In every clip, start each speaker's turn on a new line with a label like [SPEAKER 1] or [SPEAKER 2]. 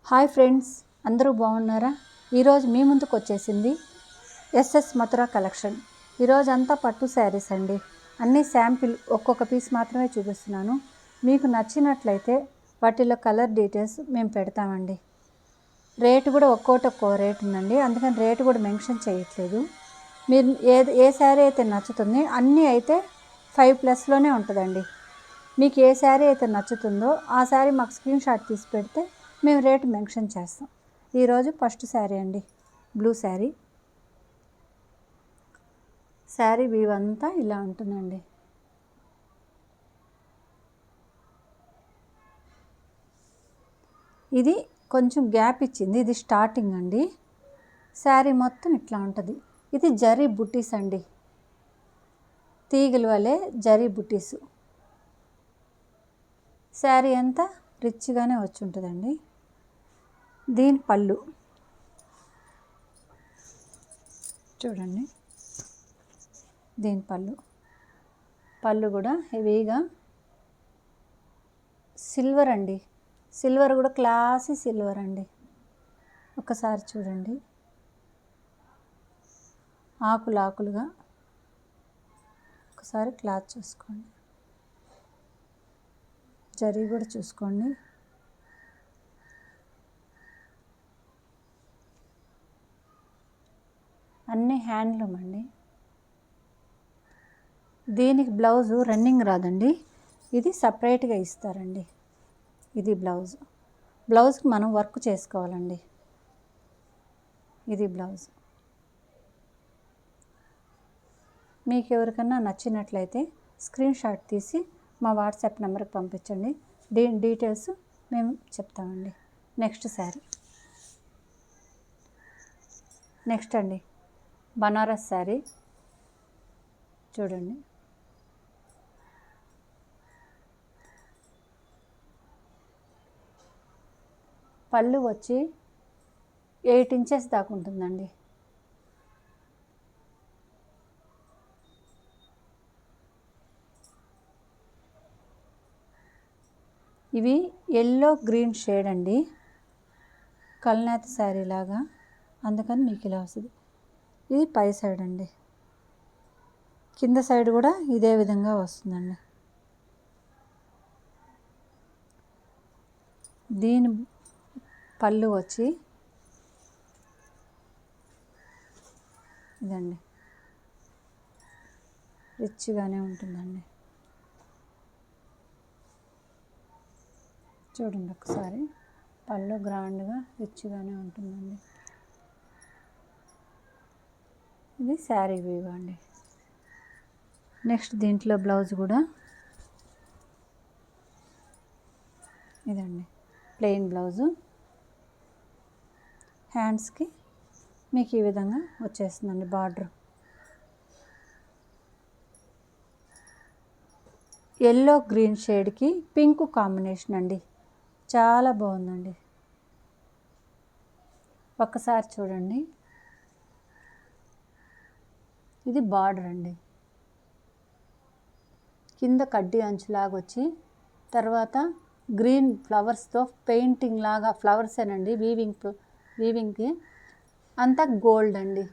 [SPEAKER 1] Hi friends, అందరూ బాగున్నారా? ఈరోజు మీ ముందుకు వచ్చేసింది ఎస్ఎస్ మథురా కలెక్షన్. ఈరోజు అంతా పట్టు శారీస్ అండి. అన్ని శాంపిల్ ఒక్కొక్క పీస్ మాత్రమే చూపిస్తున్నాను. మీకు నచ్చినట్లయితే వాటిలో కలర్ డీటెయిల్స్ మేము పెడతామండి. రేటు కూడా ఒక్కో రేట్ ఉందండి, అందుకని రేటు కూడా మెన్షన్ చేయట్లేదు. మీరు ఏ శారీ అయితే నచ్చుతుంది, అన్నీ అయితే 5+ ఉంటుందండి. మీకు ఏ శారీ అయితే నచ్చుతుందో ఆ శారీ మాకు స్క్రీన్ షాట్ తీసి పెడితే మేము రేటు మెన్షన్ చేస్తాం. ఈరోజు ఫస్ట్ శారీ అండి, బ్లూ శారీ. శారీ వ్యూ అంతా ఇలా ఉంటుందండి. ఇది కొంచెం గ్యాప్ ఇచ్చింది, ఇది స్టార్టింగ్ అండి. శారీ మొత్తం ఇట్లా ఉంటుంది. ఇది జరీ బుట్టీస్ అండి, తీగల వలె జరీ బుట్టీస్. శారీ అంతా రిచ్గానే వచ్చి ఉంటుందండి. దీని పళ్ళు చూడండి, దీని పళ్ళు కూడా హెవీగా సిల్వర్ అండి. సిల్వర్ కూడా క్లాసీ సిల్వర్ అండి. ఒకసారి చూడండి, ఆకులుగా. ఒకసారి క్లాత్ చూసుకోండి, జరీ కూడా చూసుకోండి. అన్నీ హ్యాండ్లూమ్ అండి. దీనికి బ్లౌజు రన్నింగ్ రాదండి, ఇది సపరేట్గా ఇస్తారండి. ఇది బ్లౌజ్కి మనం వర్క్ చేసుకోవాలండి. ఇది బ్లౌజ్. మీకు ఎవరికన్నా నచ్చినట్లయితే స్క్రీన్ షాట్ తీసి మా వాట్సాప్ నెంబర్కి పంపించండి. దీని డీటెయిల్స్ మేము చెప్తామండి. నెక్స్ట్ అండి, బనారస్ శారీ చూడండి. పళ్ళు వచ్చి 8 ఇంచెస్ దాకా ఉంటుందండి. ఇవి ఎల్లో గ్రీన్ షేడ్ అండి, కల్నేత శారీ లాగా, అందుకని మీకు ఇలా వస్తుంది. ఇది పై సైడ్ అండి, కింద సైడ్ కూడా ఇదే విధంగా వస్తుందండి. దీని పళ్ళు వచ్చి ఇదండి, రిచ్గానే ఉంటుందండి. చూడండి ఒకసారి, పళ్ళు గ్రాండ్గా రిచ్గానే ఉంటుందండి. ఇది శారీ వ్యూ అండి. నెక్స్ట్ దీంట్లో బ్లౌజ్ కూడా ఇదండి, ప్లెయిన్ బ్లౌజు. హ్యాండ్స్కి మీకు ఈ విధంగా వచ్చేస్తుందండి బార్డర్. ఎల్లో గ్రీన్ షేడ్కి పింక్ కాంబినేషన్ అండి, చాలా బాగుందండి. ఒక్కసారి చూడండి, ఇది బార్డర్ అండి. కింద కడ్డీ అంచులాగా వచ్చి తర్వాత గ్రీన్ ఫ్లవర్స్తో పెయింటింగ్ లాగా, ఫ్లవర్సేనండి వీవింగ్కి అంతా గోల్డ్ అండి.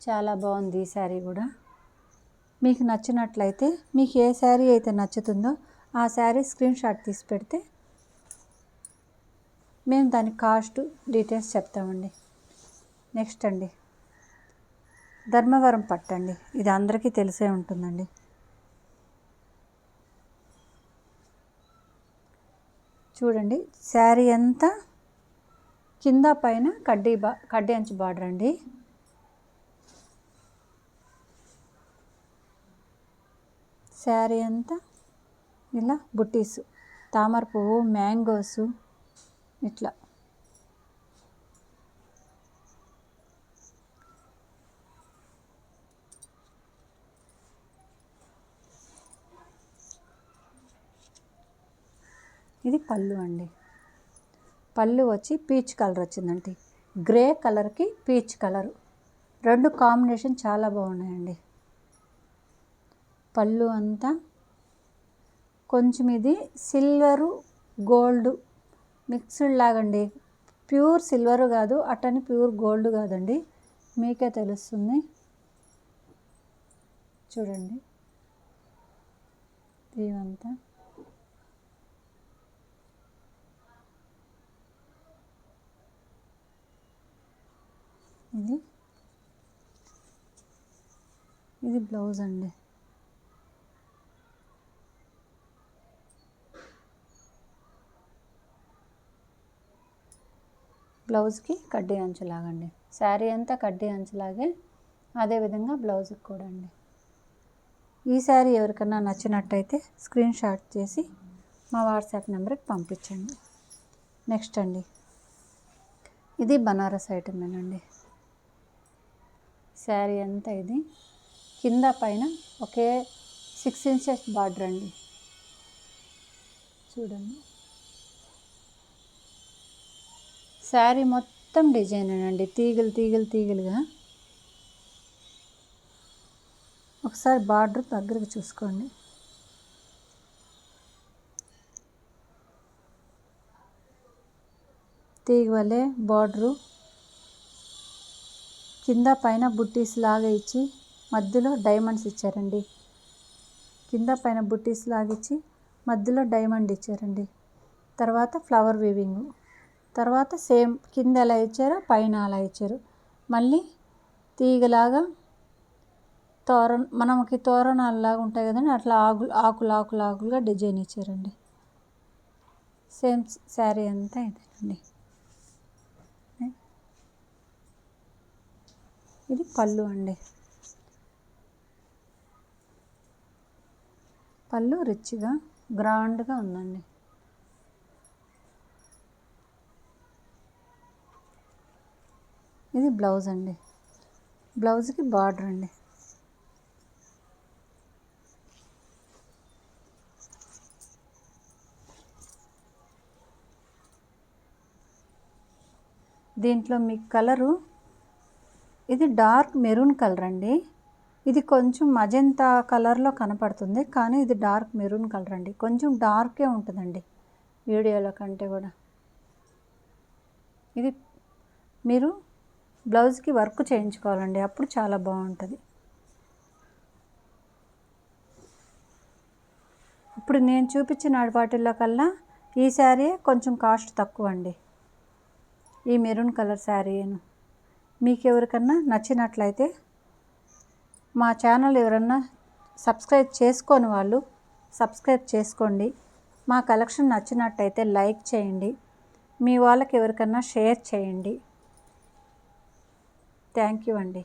[SPEAKER 1] చాలా బాగుంది ఈ శారీ కూడా. మీకు నచ్చినట్లయితే, మీకు ఏ శారీ అయితే నచ్చుతుందో ఆ శారీ స్క్రీన్ షాట్ తీసి పెడితే మేము దాని కాస్ట్ డీటెయిల్స్ చెప్తామండి. నెక్స్ట్ అండి, ధర్మవరం పట్టండి. ఇది అందరికీ తెలిసే ఉంటుందండి. చూడండి, శారీ అంతా కింద పైన కడ్డీ అంచు బార్డర్ అండి. శారీ అంతా ఇలా బుట్టీసు, తామర పువ్వు, మ్యాంగోసు ఇట్లా. ఇది పళ్ళు అండి. పళ్ళు వచ్చి పీచ్ కలర్ వచ్చిందండి, గ్రే కలర్కి పీచ్ కలరు, రెండు కాంబినేషన్ చాలా బాగున్నాయండి. పళ్ళు అంతా కొంచెం ఇది సిల్వరు గోల్డ్ మిక్స్డ్ లాగండి. ప్యూర్ సిల్వర్ కాదు, అట్టని ప్యూర్ గోల్డ్ కాదండి, మీకే తెలుస్తుంది. చూడండి ఇవంతా ఇది బ్లౌజ్ అండి. బ్లౌజ్కి కడ్డీ అంచులాగండి. శారీ అంతా కడ్డీ అంచులాగే, అదేవిధంగా బ్లౌజ్కి కూడా అండి. ఈ శారీ ఎవరికన్నా నచ్చినట్టయితే స్క్రీన్ షాట్ చేసి మా వాట్సాప్ నెంబర్కి పంపించండి. నెక్స్ట్ అండి, ఇది బనారస్ ఐటమేనండి. శారీ అంతా ఇది కింద పైన ఒకే 6 ఇంచెస్ బార్డర్ అండి. చూడండి శారీ మొత్తం డిజైన్ అండి, తీగలుగా. ఒకసారి బార్డర్ దగ్గరకు చూసుకోండి. తీగ వలె బార్డరు కింద పైన బుట్టీస్ లాగా ఇచ్చి మధ్యలో డైమండ్స్ ఇచ్చారండి. కింద పైన బుట్టీస్ లాగా ఇచ్చి మధ్యలో డైమండ్ ఇచ్చారండి. తర్వాత ఫ్లవర్ వీవింగ్, తర్వాత సేమ్ కింద ఎలా ఇచ్చారో పైన అలా ఇచ్చారు. మళ్ళీ తీగలాగా మనకి తోరణాలలాగా ఉంటాయి కదండి, అట్లా ఆకులుగా డిజైన్ ఇచ్చారండి. సేమ్ శారీ అంతా ఇదేనండి. ఇది పళ్ళు అండి. పళ్ళు రిచ్గా గ్రాండ్గా ఉందండి. ఇది బ్లౌజ్ అండి. బ్లౌజ్కి బార్డర్ అండి. దీంట్లో మీకు కలరు, ఇది డార్క్ మెరూన్ కలర్ అండి. ఇది కొంచెం మజంతా కలర్లో కనపడుతుంది, కానీ ఇది డార్క్ మెరూన్ కలర్ అండి. కొంచెం డార్కే ఉంటుందండి వీడియోలో కంటే కూడా. ఇది మీరు బ్లౌజ్కి వర్క్ చేయించుకోవాలండి, అప్పుడు చాలా బాగుంటుంది. ఇప్పుడు నేను చూపించిన వాటిల్లో కల్లా ఈ శారీ కొంచెం కాస్ట్ తక్కువ అండి. ఈ మెరూన్ కలర్ శారీను మీకు ఎవరికన్నా నచ్చినట్లయితే మా ఛానల్ ఎవరన్నా సబ్స్క్రైబ్ చేసుకోని వాళ్ళు సబ్స్క్రైబ్ చేసుకోండి. మా కలెక్షన్ నచ్చినట్టయితే లైక్ చేయండి. మీ వాళ్ళకి ఎవరికన్నా షేర్ చేయండి. థ్యాంక్ యూ అండి.